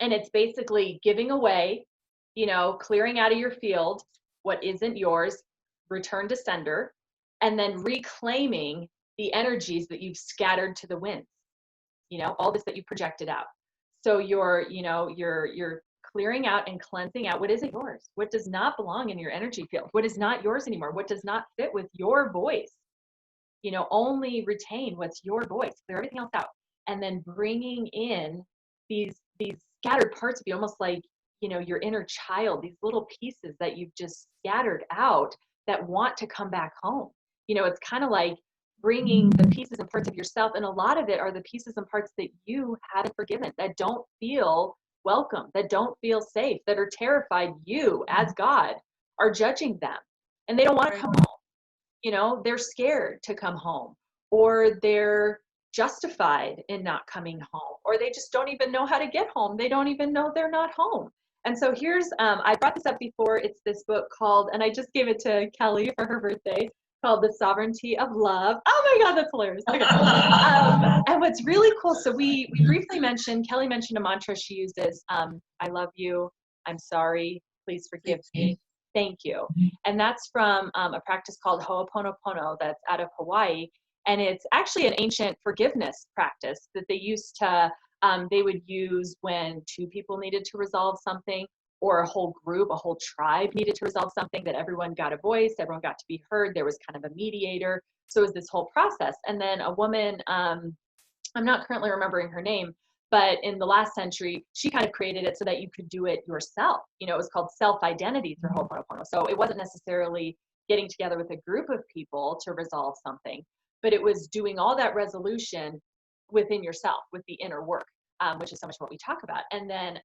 And it's basically giving away, you know, clearing out of your field what isn't yours, return to sender, and then reclaiming the energies that you've scattered to the winds, you know, all this that you projected out. So you're clearing out and cleansing out what isn't yours, what does not belong in your energy field, what is not yours anymore, what does not fit with your voice. You know, only retain what's your voice, clear everything else out, and then bringing in these scattered parts of you, almost like, you know, your inner child, these little pieces that you've just scattered out that want to come back home. You know, it's kind of like bringing the pieces and parts of yourself, and a lot of it are the pieces and parts that you haven't forgiven, that don't feel welcome, that don't feel safe, that are terrified you as God are judging them, and they don't want to come home. You know, they're scared to come home, or they're justified in not coming home, or they just don't even know how to get home. They don't even know they're not home. And so here's, I brought this up before. It's this book called, and I just gave it to Kelly for her birthday, called The Sovereignty of Love. Oh my God, that's hilarious. Okay. And what's really cool, so we briefly mentioned, Kelly mentioned a mantra she uses, I love you, I'm sorry, please forgive me, thank you. And that's from a practice called Ho'oponopono that's out of Hawaii. And it's actually an ancient forgiveness practice that they used to, they would use when two people needed to resolve something, or a whole group, a whole tribe needed to resolve something, that everyone got a voice, everyone got to be heard. There was kind of a mediator. So it was this whole process. And then a woman, I'm not currently remembering her name, but in the last century, she kind of created it so that you could do it yourself. You know, it was called self-identity through Ho'oponopono. So it wasn't necessarily getting together with a group of people to resolve something, but it was doing all that resolution within yourself, with the inner work, which is so much what we talk about. And then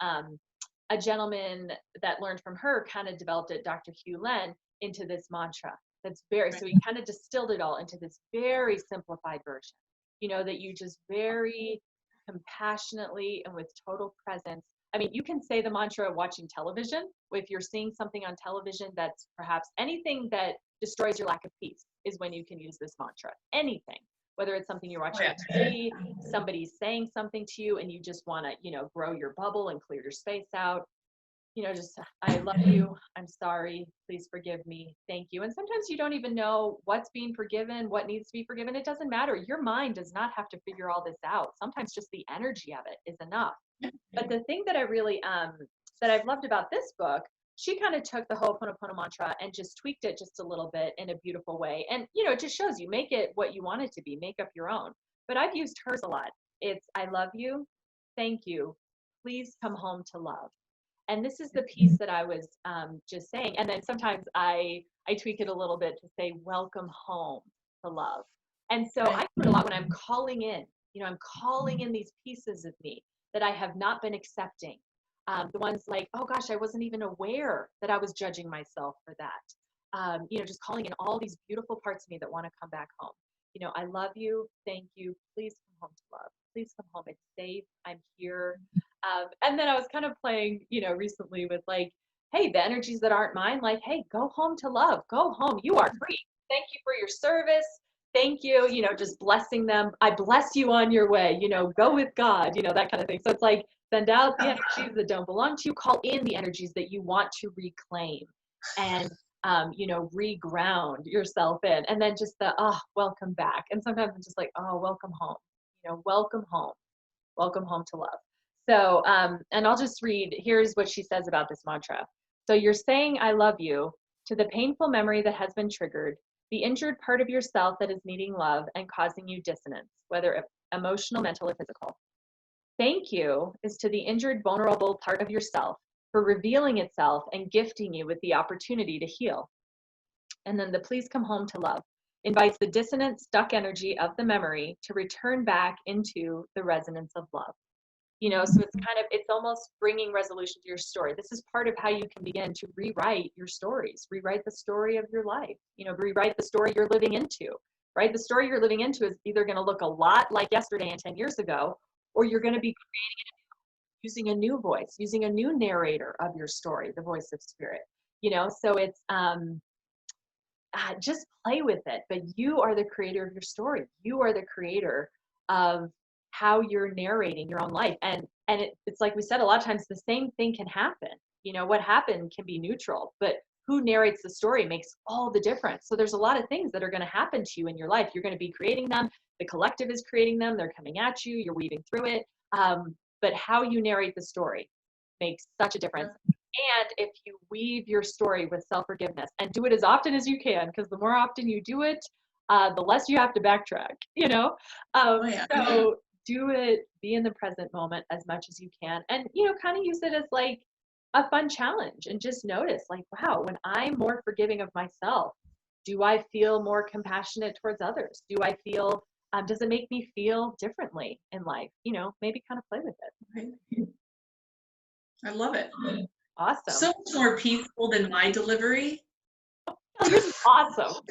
a gentleman that learned from her kind of developed it, Dr. Hugh Len, into this mantra. That's very, so he kind of distilled it all into this very simplified version, you know, that you just very compassionately and with total presence. I mean, you can say the mantra watching television. If you're seeing something on television that's perhaps anything that destroys your lack of peace, is when you can use this mantra. Anything, whether it's something you're watching on TV, somebody's saying something to you and you just want to, you know, grow your bubble and clear your space out. You know, just, I love you, I'm sorry, please forgive me, thank you. And sometimes you don't even know what's being forgiven, what needs to be forgiven. It doesn't matter. Your mind does not have to figure all this out. Sometimes just the energy of it is enough. But the thing that I really, that I've loved about this book, she kind of took the Ho'oponopono mantra and just tweaked it just a little bit in a beautiful way. And, you know, it just shows you, make it what you want it to be, make up your own. But I've used hers a lot. It's, I love you, thank you, please come home to love. And this is the piece that I was just saying. And then sometimes I tweak it a little bit to say, welcome home to love. And so I do it a lot when I'm calling in, you know, I'm calling in these pieces of me that I have not been accepting. The ones like, oh gosh, I wasn't even aware that I was judging myself for that. You know, just calling in all these beautiful parts of me that want to come back home. You know, I love you, thank you, please come home to love. Please come home, it's safe, I'm here. And then I was kind of playing, you know, recently with like, hey, the energies that aren't mine, like, hey, go home to love, go home, you are free. Thank you for your service. Thank you, know, just blessing them. I bless you on your way, you know, go with God, you know, that kind of thing. So it's like, send out the energies that don't belong to you, call in the energies that you want to reclaim, and, you know, reground yourself in, and then just the, oh, welcome back. And sometimes I'm just like, oh, welcome home, you know, welcome home to love. So, and I'll just read, here's what she says about this mantra. So you're saying, I love you, to the painful memory that has been triggered, the injured part of yourself that is needing love and causing you dissonance, whether emotional, mental, or physical. Thank you is to the injured, vulnerable part of yourself for revealing itself and gifting you with the opportunity to heal. And then the please come home to love invites the dissonant, stuck energy of the memory to return back into the resonance of love. You know, so it's kind of, it's almost bringing resolution to your story. This is part of how you can begin to rewrite your stories, rewrite the story of your life, you know, rewrite the story you're living into, right? The story you're living into is either going to look a lot like yesterday and 10 years ago, or you're going to be creating it using a new voice, using a new narrator of your story, the voice of spirit, you know? So it's, just play with it, but you are the creator of your story. You are the creator of how you're narrating your own life. And it's like we said, a lot of times the same thing can happen. You know, what happened can be neutral, but who narrates the story makes all the difference. So there's a lot of things that are going to happen to you in your life. You're going to be creating them. The collective is creating them. They're coming at you. You're weaving through it. But how you narrate the story makes such a difference. And if you weave your story with self-forgiveness, and do it as often as you can, because the more often you do it, the less you have to backtrack, you know? So do it, be in the present moment as much as you can, and, you know, kind of use it as like a fun challenge, and just notice like, wow, when I'm more forgiving of myself, do I feel more compassionate towards others? Do I feel, does it make me feel differently in life? You know, maybe kind of play with it. Right. I love it. Awesome. So much more peaceful than my delivery. Yours is awesome.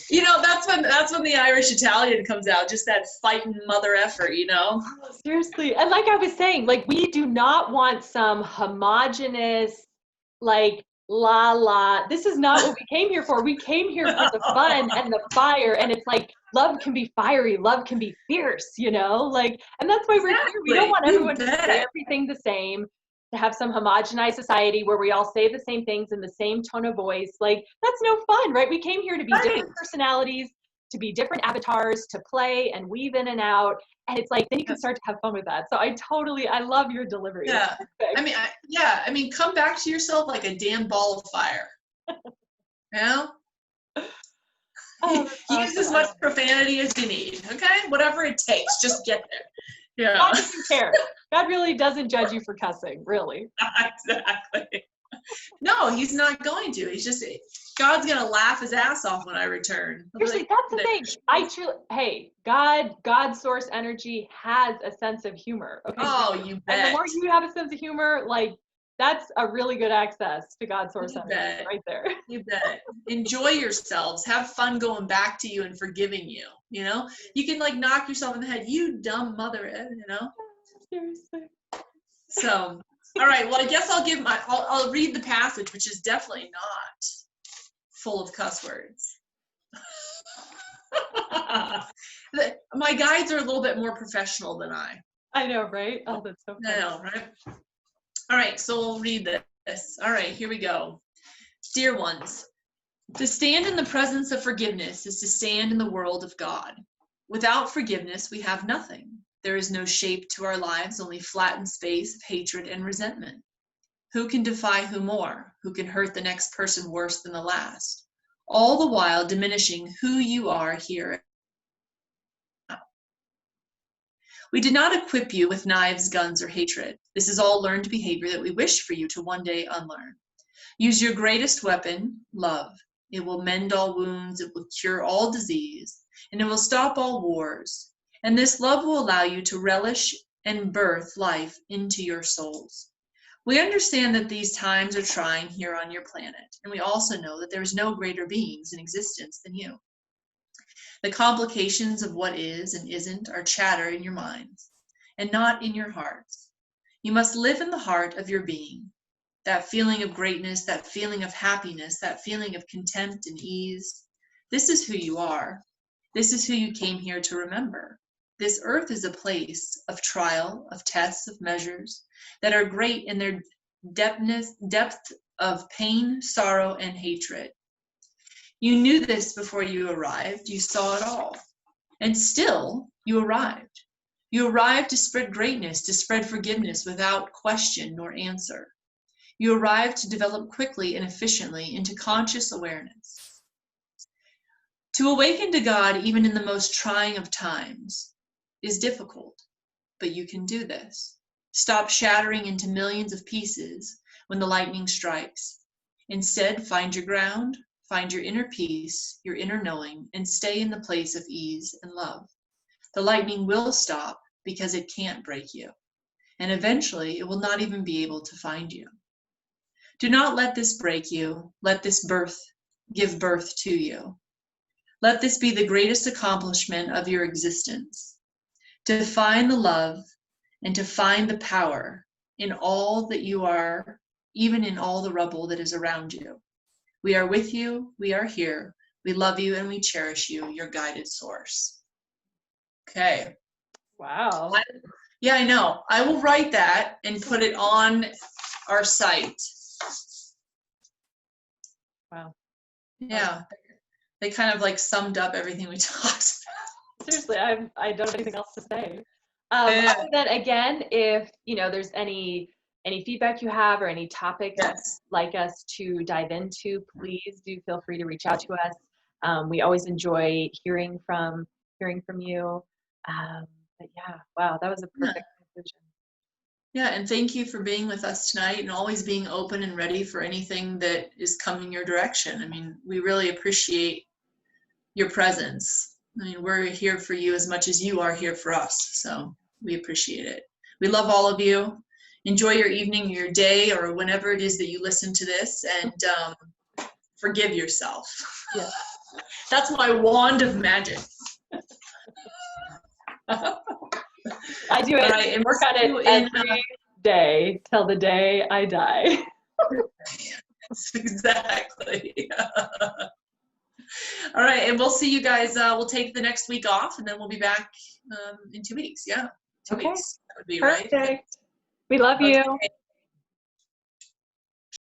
You know, that's when the Irish Italian comes out, just that fighting mother effort, you know? Seriously. And like I was saying, like, we do not want some homogenous, like, la la. This is not what we came here for. We came here for the fun and the fire. And it's like, love can be fiery, love can be fierce, you know? Like, and that's why we're here. We don't want everyone to say everything the same, to have some homogenized society where we all say the same things in the same tone of voice. Like, that's no fun, right? We came here to be different personalities, to be different avatars, to play and weave in and out. And it's like, then you can start to have fun with that. So I love your delivery. Yeah. I mean, come back to yourself like a damn ball of fire. You know? Use as much profanity as you need, okay? Whatever it takes, just get there. Yeah. God doesn't care. God really doesn't judge you for cussing, really. Exactly. No, he's not going to. He's just, God's going to laugh his ass off when I return. Seriously, that's the thing. Hey, God's source energy has a sense of humor. Okay. Oh, you bet. And the more you have a sense of humor, like, that's a really good access to God's source energy right there. You bet. Enjoy yourselves. Have fun going back to you and forgiving you. You know, you can like knock yourself in the head. You dumb mother, you know. Seriously. So, all right. Well, I guess I'll read the passage, which is definitely not full of cuss words. My guides are a little bit more professional than I. I know, right? Oh, that's so funny. I know, right? All right, so we'll read this. All right, here we go. Dear ones, to stand in the presence of forgiveness is to stand in the world of God. Without forgiveness, we have nothing. There is no shape to our lives, only flattened space of hatred and resentment. Who can defy who more? Who can hurt the next person worse than the last? All the while diminishing who you are here. We did not equip you with knives, guns, or hatred. This is all learned behavior that we wish for you to one day unlearn. Use your greatest weapon, love. It will mend all wounds, it will cure all disease, and it will stop all wars. And this love will allow you to relish and birth life into your souls. We understand that these times are trying here on your planet, and we also know that there is no greater beings in existence than you. The complications of what is and isn't are chatter in your minds, and not in your hearts. You must live in the heart of your being. That feeling of greatness, that feeling of happiness, that feeling of content and ease. This is who you are. This is who you came here to remember. This earth is a place of trial, of tests, of measures that are great in their depth of pain, sorrow, and hatred. You knew this before you arrived. You saw it all. And still, you arrived. You arrived to spread greatness, to spread forgiveness without question nor answer. You arrived to develop quickly and efficiently into conscious awareness. To awaken to God, even in the most trying of times, is difficult, but you can do this. Stop shattering into millions of pieces when the lightning strikes. Instead, find your ground, find your inner peace, your inner knowing, and stay in the place of ease and love. The lightning will stop because it can't break you, and eventually it will not even be able to find you. Do not let this break you. Let this give birth to you. Let this be the greatest accomplishment of your existence. To find the love and to find the power in all that you are, even in all the rubble that is around you. We are with you, we are here, we love you, and we cherish you, your guided source. Okay. Wow. Yeah, I know. I will write that and put it on our site. Wow. Yeah. They kind of like summed up everything we talked about. Seriously, I don't have anything else to say. Other than, again, if there's any feedback you have or any topics you'd like us to dive into, please do feel free to reach out to us. We always enjoy hearing from you. But yeah, wow, that was a perfect conclusion. Yeah, and thank you for being with us tonight and always being open and ready for anything that is coming your direction. I mean, we really appreciate your presence. I mean, we're here for you as much as you are here for us. So we appreciate it. We love all of you. enjoy your evening, your day, or whenever it is that you listen to this, and forgive yourself. Yeah. That's my wand of magic. I do it. All right, and work on it every day till the day I die. Exactly. All right, and we'll see you guys. We'll take the next week off, and then we'll be back in 2 weeks. Yeah, 2 weeks. That would be Perfect. right. We love you. Okay.